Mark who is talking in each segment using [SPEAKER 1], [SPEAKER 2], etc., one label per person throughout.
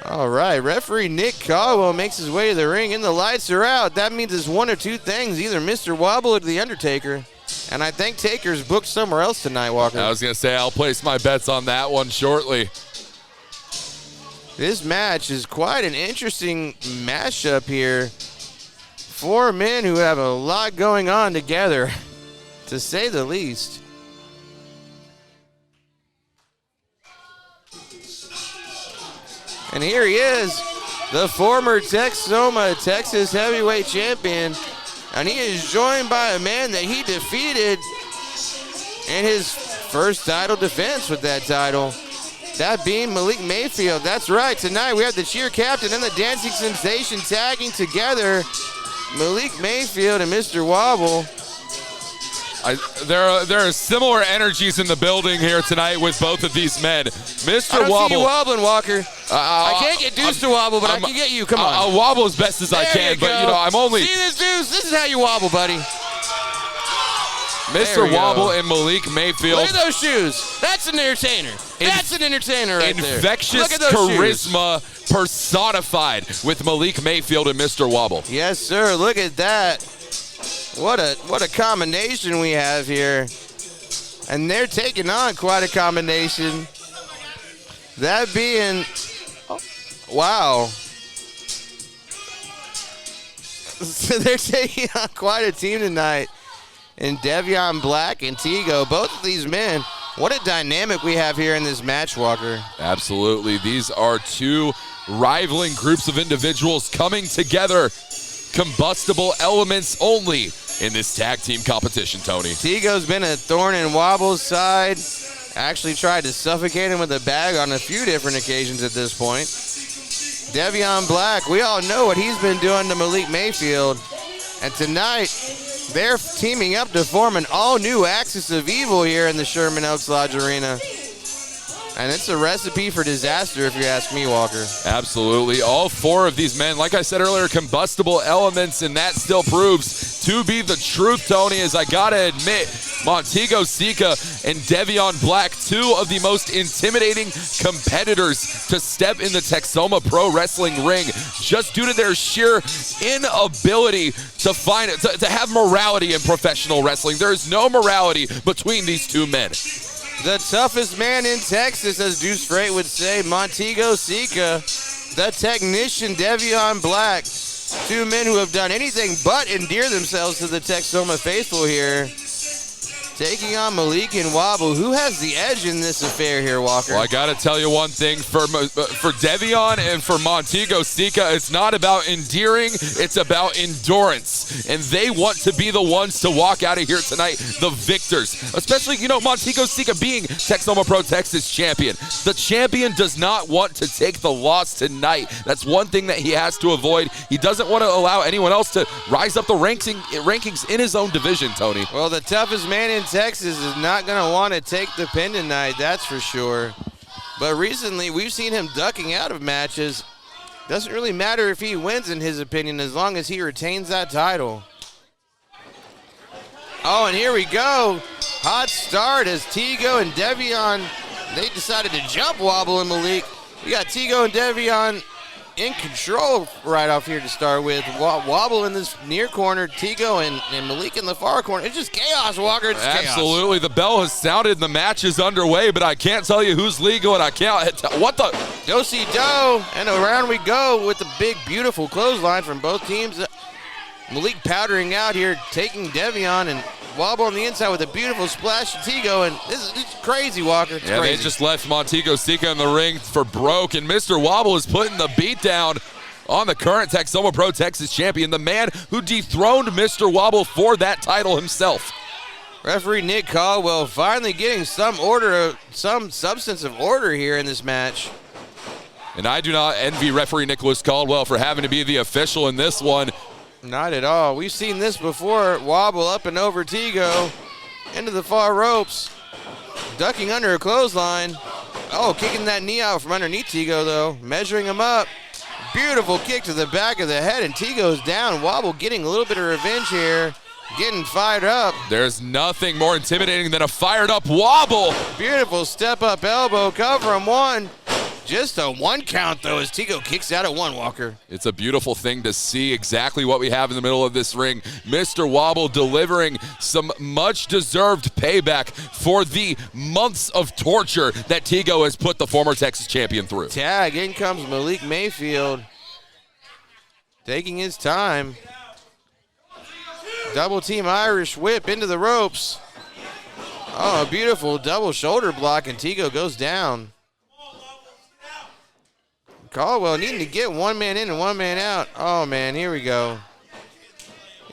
[SPEAKER 1] All right, referee Nick Caldwell makes his way to the ring, and the lights are out. That means it's one or two things, either Mr. Wobble or the Undertaker. And I think Taker's booked somewhere else tonight, Walker.
[SPEAKER 2] I was going to say, I'll place my bets on that one shortly.
[SPEAKER 1] This match is quite an interesting mashup here. Four men who have a lot going on together, to say the least. And here he is, the former Texoma, Texas heavyweight champion. And he is joined by a man that he defeated in his first title defense with that title. That being Malik Mayfield. That's right, tonight we have the cheer captain and the dancing sensation tagging together. Malik Mayfield and Mr. Wobble.
[SPEAKER 2] There are similar energies in the building here tonight with both of these men. Mr.
[SPEAKER 1] I don't
[SPEAKER 2] Wobble.
[SPEAKER 1] see you wobbling, Walker. I can't get Deuce to wobble, but I can get you. Come on.
[SPEAKER 2] I'll wobble as best as I can, but I'm only.
[SPEAKER 1] See this, Deuce? This is how you wobble, buddy.
[SPEAKER 2] Mr. Wobble and Malik Mayfield.
[SPEAKER 1] Look at those shoes. That's an entertainer. That's an entertainer right there.
[SPEAKER 2] Infectious charisma personified with Malik Mayfield and Mr. Wobble.
[SPEAKER 1] Yes, sir. Look at that. What a combination we have here. And they're taking on quite a combination. That being, wow. So they're taking on quite a team tonight. And Devion Black and Tego, both of these men, what a dynamic we have here in this match, Walker.
[SPEAKER 2] Absolutely. These are two rivaling groups of individuals coming together. Combustible elements only in this tag team competition, Tony.
[SPEAKER 1] Tego's been a thorn in Wobble's side. Actually tried to suffocate him with a bag on a few different occasions at this point. Devion Black, we all know what he's been doing to Malik Mayfield. And tonight, they're teaming up to form an all-new Axis of Evil here in the Sherman Oaks Lodge Arena. And it's a recipe for disaster, if you ask me, Walker.
[SPEAKER 2] Absolutely. All four of these men, like I said earlier, combustible elements, and that still proves to be the truth, Tony, as I gotta admit, Montego, Seeka, and Devion Black, two of the most intimidating competitors to step in the Texoma Pro Wrestling ring, just due to their sheer inability to find it, to have morality in professional wrestling. There is no morality between these two men.
[SPEAKER 1] The toughest man in Texas, as Deuce Freight would say, Montego Seeka. The technician, Devion Black. Two men who have done anything but endear themselves to the Texoma faithful here. Taking on Malik and Wobble. Who has the edge in this affair here, Walker?
[SPEAKER 2] Well, I got to tell you one thing. For Devion and for Montego Seeka, it's not about endearing, it's about endurance. And they want to be the ones to walk out of here tonight, the victors. Especially, Montego Seeka being Texoma Pro Texas champion. The champion does not want to take the loss tonight. That's one thing that he has to avoid. He doesn't want to allow anyone else to rise up the rankings in his own division, Tony.
[SPEAKER 1] Well, the toughest man in Texas is not going to want to take the pin tonight, that's for sure. But recently, we've seen him ducking out of matches. Doesn't really matter if he wins, in his opinion, as long as he retains that title. Oh, and here we go. Hot start as Tego and Devion, they decided to jump Wobble and Malik. We got Tego and Devion in control right off here to start with. Wobble in this near corner, Tego and Malik in the far corner. It's just chaos, Walker. It's
[SPEAKER 2] Absolutely.
[SPEAKER 1] chaos.
[SPEAKER 2] The bell has sounded. The match is underway, but I can't tell you who's legal, and I can't. What the?
[SPEAKER 1] Do-si-do, and around we go with the big, beautiful clothesline from both teams. Malik powdering out here, taking Devion, and Wobble on the inside with a beautiful splash to Tego, and it's crazy, Walker. It's crazy.
[SPEAKER 2] They just left Montego Seeka in the ring for broke, and Mr. Wobble is putting the beat down on the current Texoma Pro Texas champion, the man who dethroned Mr. Wobble for that title himself.
[SPEAKER 1] Referee Nick Caldwell finally getting some substance of order here in this match.
[SPEAKER 2] And I do not envy referee Nicholas Caldwell for having to be the official in this one.
[SPEAKER 1] Not at all. We've seen this before. Wobble up and over Tego into the far ropes. Ducking under a clothesline. Oh, kicking that knee out from underneath Tego, though. Measuring him up. Beautiful kick to the back of the head, and Tego's down. Wobble getting a little bit of revenge here. Getting fired up.
[SPEAKER 2] There's nothing more intimidating than a fired up Wobble.
[SPEAKER 1] Beautiful step up elbow. Cover him one. Just a 1 count, though, as Tego kicks out at 1, Walker.
[SPEAKER 2] It's a beautiful thing to see exactly what we have in the middle of this ring. Mr. Wobble delivering some much-deserved payback for the months of torture that Tego has put the former Texas champion through.
[SPEAKER 1] Tag, in comes Malik Mayfield. Taking his time. Double team Irish whip into the ropes. Oh, a beautiful double shoulder block, and Tego goes down. Caldwell needing to get 1 man in and 1 man out. Oh, man, here we go.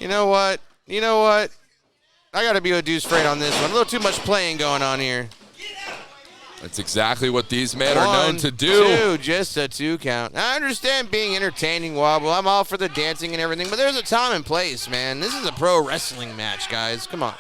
[SPEAKER 1] You know what? I got to be with Deuce Freight on this one. A little too much playing going on here.
[SPEAKER 2] That's exactly what these men are known to do.
[SPEAKER 1] 1, 2, just a 2 count. I understand being entertaining, Wobble. I'm all for the dancing and everything, but there's a time and place, man. This is a pro wrestling match, guys. Come on.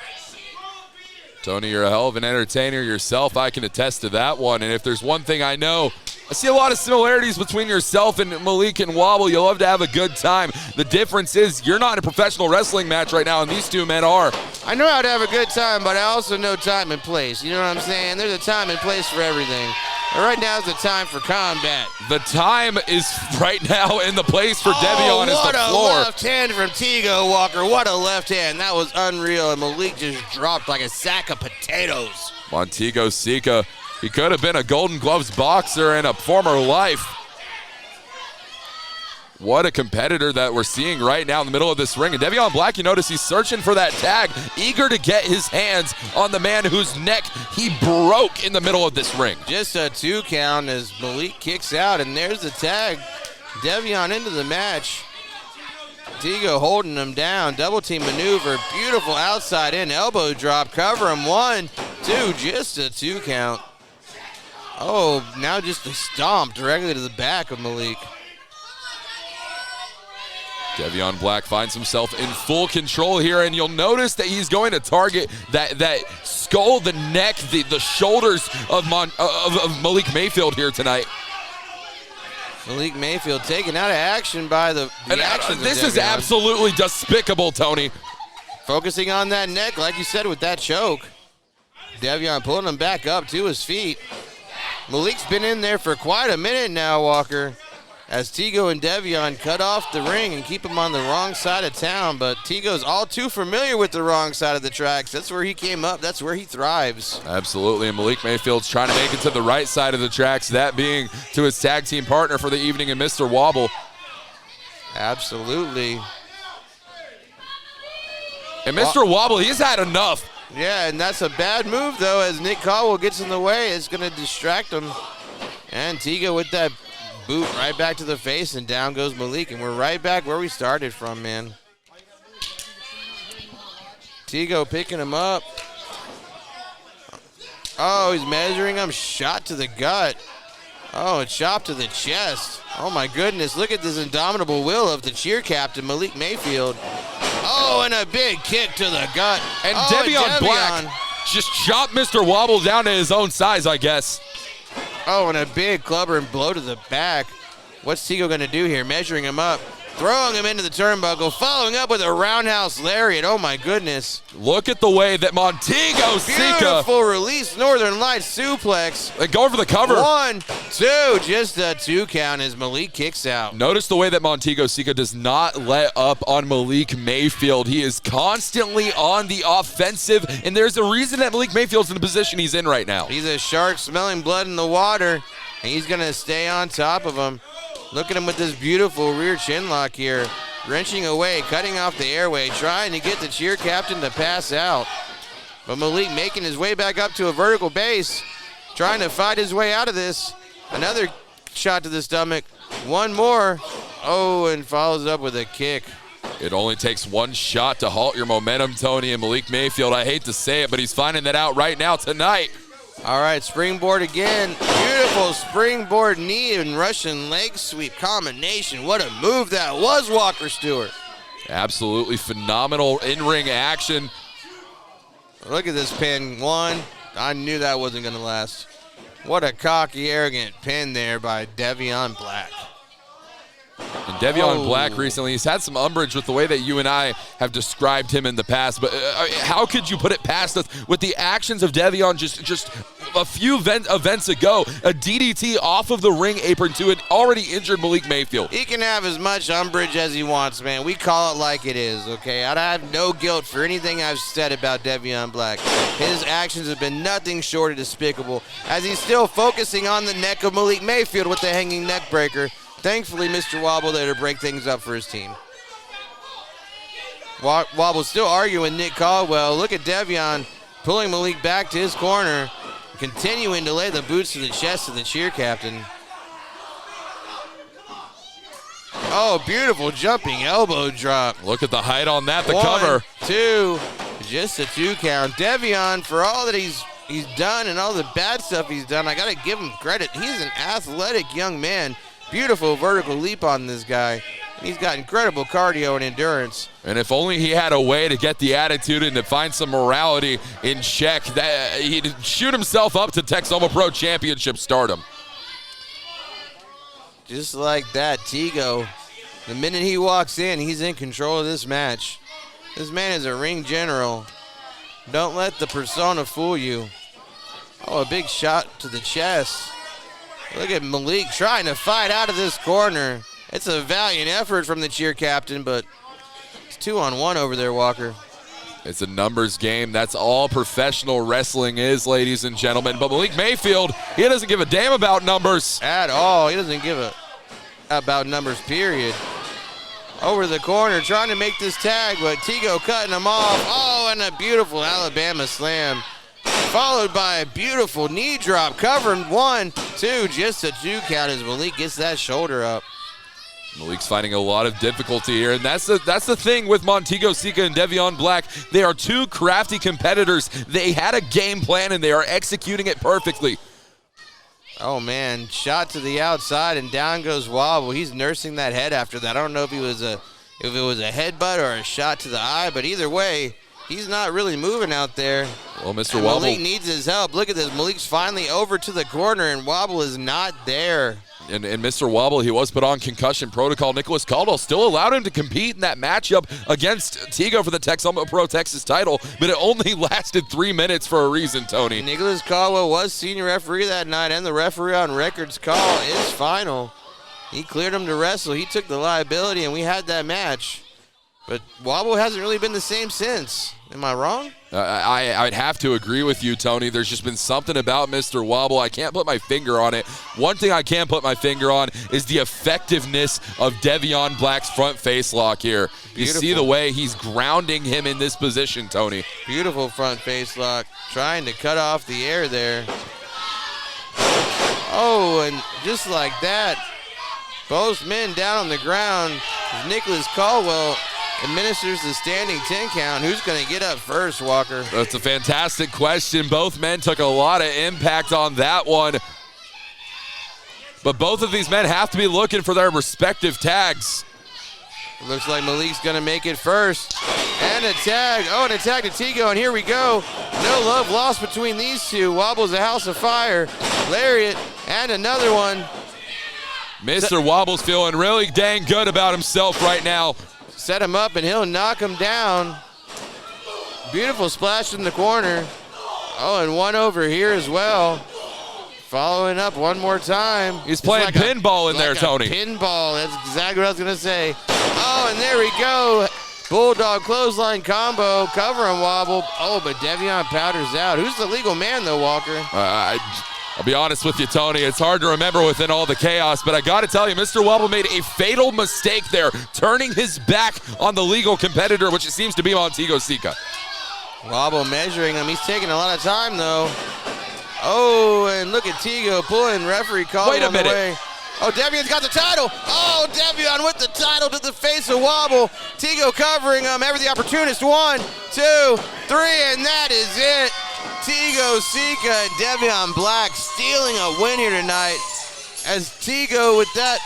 [SPEAKER 2] Tony, you're a hell of an entertainer yourself. I can attest to that one. And if there's one thing I know, I see a lot of similarities between yourself and Malik and Wobble. You love to have a good time. The difference is you're not in a professional wrestling match right now, and these two men are.
[SPEAKER 1] I know how to have a good time, but I also know time and place. You know what I'm saying? There's a time and place for everything. And right now is the time for combat.
[SPEAKER 2] The time is right now, and the place for Devion is the floor.
[SPEAKER 1] What a left hand from Tego, Walker. What a left hand. That was unreal, and Malik just dropped like a sack of potatoes.
[SPEAKER 2] Montego Seeka, he could have been a Golden Gloves boxer in a former life. What a competitor that we're seeing right now in the middle of this ring. And Devion Black, you notice he's searching for that tag, eager to get his hands on the man whose neck he broke in the middle of this ring.
[SPEAKER 1] Just a 2 count as Malik kicks out, and there's the tag. Devion into the match. Tego holding him down. Double team maneuver. Beautiful outside in elbow drop. Cover him. 1, 2, just a 2 count. Oh, now just a stomp directly to the back of Malik.
[SPEAKER 2] Devion Black finds himself in full control here, and you'll notice that he's going to target that skull, the neck, the shoulders of Malik Mayfield here tonight.
[SPEAKER 1] Malik Mayfield taken out of action by the actions of
[SPEAKER 2] This
[SPEAKER 1] Devion.
[SPEAKER 2] is absolutely despicable, Tony.
[SPEAKER 1] Focusing on that neck, like you said, with that choke. Devion pulling him back up to his feet. Malik's been in there for quite a minute now, Walker, as Tego and Devion cut off the ring and keep him on the wrong side of town. But Tego's all too familiar with the wrong side of the tracks. That's where he came up. That's where he thrives.
[SPEAKER 2] Absolutely, and Malik Mayfield's trying to make it to the right side of the tracks, that being to his tag team partner for the evening in Mr. Wobble.
[SPEAKER 1] Absolutely.
[SPEAKER 2] And Mr. Wobble, he's had enough.
[SPEAKER 1] Yeah, and that's a bad move, though, as Nick Caldwell gets in the way. It's going to distract him. And Tego with that boot right back to the face, and down goes Malik, and we're right back where we started from, man. Tego picking him up. Oh, he's measuring him. Shot to the gut. Oh, a chop to the chest. Oh, my goodness. Look at this indomitable will of the cheer captain, Malik Mayfield. Oh, and a big kick to the gut.
[SPEAKER 2] And Devion Black just chopped Mr. Wobble down to his own size, I guess.
[SPEAKER 1] Oh, and a big clubber and blow to the back. What's Tego going to do here? Measuring him up. Throwing him into the turnbuckle. Following up with a roundhouse lariat. Oh, my goodness.
[SPEAKER 2] Look at the way that Montego Seeka.
[SPEAKER 1] Beautiful release. Northern Lights suplex.
[SPEAKER 2] They go for the cover.
[SPEAKER 1] 1, 2. Just a 2 count as Malik kicks out.
[SPEAKER 2] Notice the way that Montego Seeka does not let up on Malik Mayfield. He is constantly on the offensive, and there's a reason that Malik Mayfield's in the position he's in right now.
[SPEAKER 1] He's a shark smelling blood in the water, and he's going to stay on top of him. Look at him with this beautiful rear chin lock here. Wrenching away, cutting off the airway, trying to get the cheer captain to pass out. But Malik making his way back up to a vertical base, trying to fight his way out of this. Another shot to the stomach. 1 more. Oh, and follows up with a kick.
[SPEAKER 2] It only takes 1 shot to halt your momentum, Tony, and Malik Mayfield, I hate to say it, but he's finding that out right now tonight.
[SPEAKER 1] All right, springboard again. Beautiful springboard knee and Russian leg sweep combination. What a move that was, Walker Stewart.
[SPEAKER 2] Absolutely phenomenal in-ring action.
[SPEAKER 1] Look at this pin. 1. I knew that wasn't going to last. What a cocky, arrogant pin there by Devion Black.
[SPEAKER 2] And Devion Black recently, he's had some umbrage with the way that you and I have described him in the past, but how could you put it past us with the actions of Devion just a few events ago, a DDT off of the ring apron to an already injured Malik Mayfield.
[SPEAKER 1] He can have as much umbrage as he wants, man. We call it like it is, okay? I have no guilt for anything I've said about Devion Black. His actions have been nothing short of despicable, as he's still focusing on the neck of Malik Mayfield with the hanging neck breaker. Thankfully, Mr. Wobble there to break things up for his team. Wobble's still arguing with Nick Caldwell. Look at Devion pulling Malik back to his corner, continuing to lay the boots to the chest of the cheer captain. Oh, beautiful jumping elbow drop.
[SPEAKER 2] Look at the height on that, the
[SPEAKER 1] 1,
[SPEAKER 2] cover.
[SPEAKER 1] 2, just a 2 count. Devion, for all that he's done and all the bad stuff he's done, I got to give him credit. He's an athletic young man. Beautiful vertical leap on this guy. He's got incredible cardio and endurance.
[SPEAKER 2] And if only he had a way to get the attitude and to find some morality in check, that he'd shoot himself up to Texoma Pro Championship stardom.
[SPEAKER 1] Just like that, Tego, the minute he walks in, he's in control of this match. This man is a ring general. Don't let the persona fool you. Oh, a big shot to the chest. Look at Malik trying to fight out of this corner. It's a valiant effort from the cheer captain, but it's 2-on-1 over there, Walker.
[SPEAKER 2] It's a numbers game. That's all professional wrestling is, ladies and gentlemen. But Malik Mayfield, he doesn't give a damn about numbers.
[SPEAKER 1] At all. He doesn't give about numbers, period. Over the corner, trying to make this tag, but Tego cutting him off. Oh, and a beautiful Alabama slam. Followed by a beautiful knee drop, covering 1, 2, just a 2 count as Malik gets that shoulder up.
[SPEAKER 2] Malik's finding a lot of difficulty here, and that's the thing with Montego, Seeka, and Devion Black. They are two crafty competitors. They had a game plan, and they are executing it perfectly.
[SPEAKER 1] Oh, man, shot to the outside, and down goes Wobble. He's nursing that head after that. I don't know if it was a headbutt or a shot to the eye, but either way, he's not really moving out there.
[SPEAKER 2] Well, Mr.
[SPEAKER 1] And
[SPEAKER 2] Wobble.
[SPEAKER 1] Malik needs his help. Look at this. Malik's finally over to the corner, and Wobble is not there.
[SPEAKER 2] And Mr. Wobble, he was put on concussion protocol. Nicholas Caldwell still allowed him to compete in that matchup against Tego for the Texoma Pro Texas title, but it only lasted 3 minutes for a reason, Tony.
[SPEAKER 1] Nicholas Caldwell was senior referee that night, and the referee on record's call is final. He cleared him to wrestle. He took the liability, and we had that match. But Wobble hasn't really been the same since. Am I wrong?
[SPEAKER 2] I'd have to agree with you, Tony. There's just been something about Mr. Wobble. I can't put my finger on it. One thing I can put my finger on is the effectiveness of Devion Black's front face lock here. You see the way he's grounding him in this position, Tony.
[SPEAKER 1] Beautiful front face lock. Trying to cut off the air there. Oh, and just like that, both men down on the ground. Nicholas Caldwell administers the standing 10 count. Who's going to get up first, Walker?
[SPEAKER 2] That's a fantastic question. Both men took a lot of impact on that one. But both of these men have to be looking for their respective tags.
[SPEAKER 1] Looks like Malik's going to make it first. And a tag. Oh, and a tag to Tego, and here we go. No love lost between these two. Wobble's a house of fire. Lariat, and another one.
[SPEAKER 2] Mr. Wobble's feeling really dang good about himself right now.
[SPEAKER 1] Set him up, and he'll knock him down. Beautiful splash in the corner. Oh, and one over here as well. Following up one more time.
[SPEAKER 2] He's playing pinball in there, Tony.
[SPEAKER 1] Pinball, that's exactly what I was going to say. Oh, and there we go. Bulldog clothesline combo, covering Wobble. Oh, but Devion powders out. Who's the legal man, though, Walker?
[SPEAKER 2] I'll be honest with you, Tony. It's hard to remember within all the chaos, but I got to tell you, Mr. Wobble made a fatal mistake there, turning his back on the legal competitor, which it seems to be Montego Seeka.
[SPEAKER 1] Wobble measuring him. He's taking a lot of time, though. Oh, and look at Tego pulling referee call on the way. Oh, Devion's got the title. Oh, Devion with the title to the face of Wobble. Tego covering him. Ever the opportunist. 1, 2, 3, and that is it. Tego, Seeka, and Devion Black stealing a win here tonight. As Tego with that,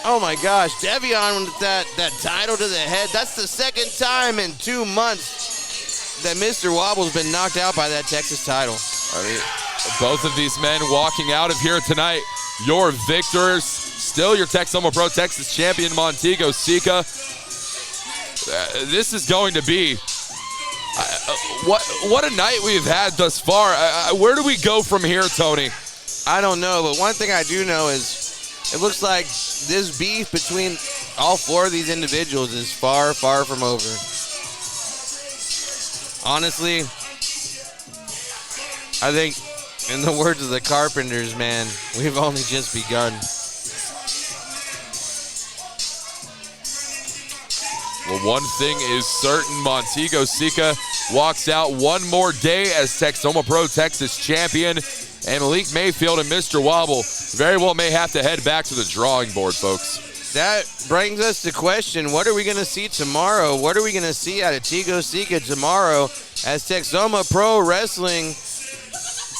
[SPEAKER 1] oh my gosh, Devion with that title to the head. That's the second time in 2 months that Mr. Wobble's been knocked out by that Texas title.
[SPEAKER 2] I mean, both of these men walking out of here tonight, your victors. Still your Texoma Pro Texas champion, Montego Seeka. This is going to be What a night we've had thus far. Where do we go from here, Tony?
[SPEAKER 1] I don't know, but one thing I do know is it looks like this beef between all four of these individuals is far, far from over. Honestly, I think, in the words of the Carpenters, man, we've only just begun.
[SPEAKER 2] Well, one thing is certain. Montego Seeka walks out one more day as Texoma Pro Texas champion. And Malik, Mayfield, and Mr. Wobble very well may have to head back to the drawing board, folks.
[SPEAKER 1] That brings us to question, what are we going to see tomorrow? What are we going to see out of Montego Seeka tomorrow as Texoma Pro Wrestling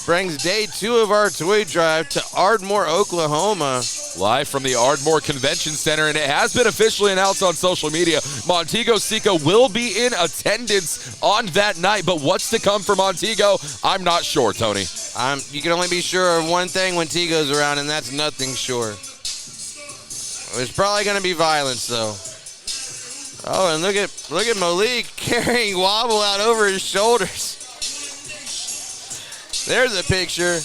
[SPEAKER 1] brings day 2 of our toy drive to Ardmore, Oklahoma.
[SPEAKER 2] Live from the Ardmore Convention Center, and it has been officially announced on social media. Montego Seeka will be in attendance on that night, but what's to come for Montego? I'm not sure, Tony.
[SPEAKER 1] You can only be sure of one thing when Tego's around, and that's nothing sure. There's probably going to be violence, though. Oh, and look at Malik carrying Wobble out over his shoulders. There's a picture.